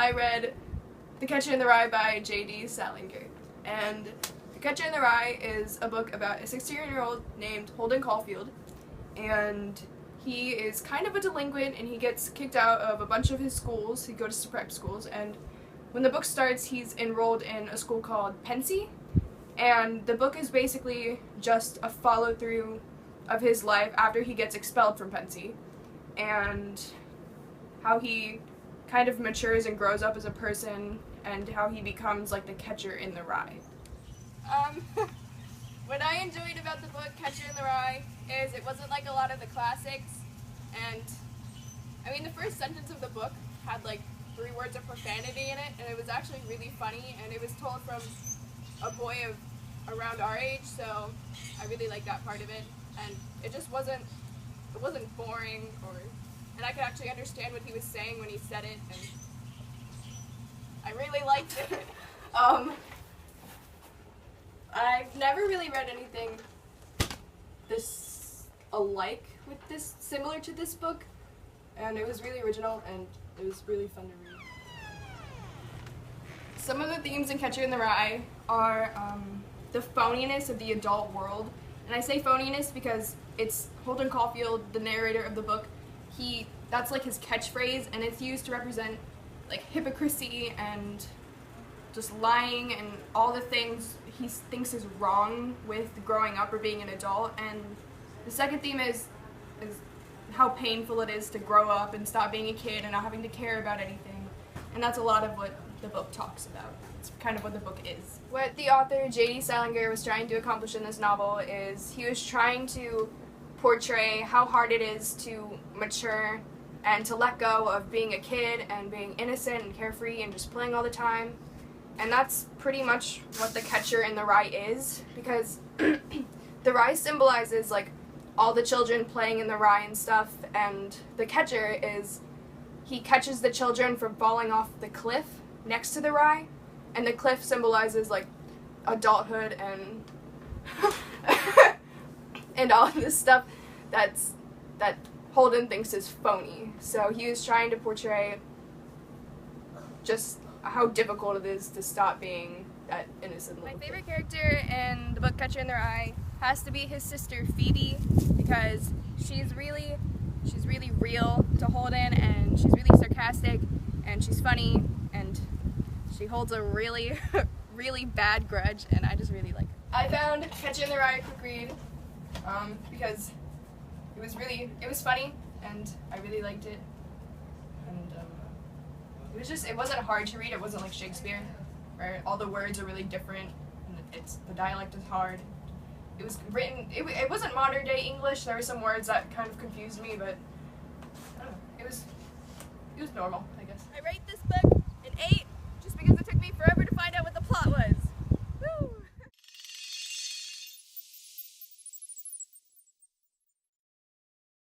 I read The Catcher in the Rye by J.D. Salinger. And The Catcher in the Rye is a book about a 16-year-old named Holden Caulfield. And he is kind of a delinquent and he gets kicked out of a bunch of his schools. He goes to prep schools, and when the book starts, he's enrolled in a school called Pensy. And the book is basically just a follow-through of his life after he gets expelled from Pensy, and how he kind of matures and grows up as a person, and how he becomes like the catcher in the rye. What I enjoyed about the book Catcher in the Rye is it wasn't like a lot of the classics, and I mean the first sentence of the book had like 3 words of profanity in it, and it was actually really funny, and it was told from a boy of around our age, so I really liked that part of it, and it just wasn't boring, and I could actually understand what he was saying when he said it, and I really liked it. I've never really read anything this alike with this, similar to this book, and it was really original and it was really fun to read. Some of the themes in Catcher in the Rye are the phoniness of the adult world, and I say phoniness because it's Holden Caulfield, the narrator of the book. That's like his catchphrase, and it's used to represent like hypocrisy and just lying and all the things he thinks is wrong with growing up or being an adult. And the second theme is how painful it is to grow up and stop being a kid and not having to care about anything. And that's a lot of what the book talks about. It's kind of what the book is. What the author J.D. Salinger was trying to accomplish in this novel is he was trying to portray how hard it is to mature and to let go of being a kid and being innocent and carefree and just playing all the time. And that's pretty much what the Catcher in the Rye is, because the rye symbolizes like all the children playing in the rye and stuff, and the catcher he catches the children from falling off the cliff next to the rye, and the cliff symbolizes like adulthood and and all of this stuff that Holden thinks is phony. So he was trying to portray just how difficult it is to stop being that innocent little kid. My favorite character in the book Catcher in the Rye has to be his sister Phoebe, because she's really real to Holden, and she's really sarcastic, and she's funny, and she holds a really really bad grudge, and I just really like her. I found Catcher in the Rye a quick read because it was funny, and I really liked it, and it wasn't hard to read. It wasn't like Shakespeare, where all the words are really different, and the dialect is hard. It was written, it wasn't modern day English. There were some words that kind of confused me, but I don't know, it was normal, I guess. I rate this book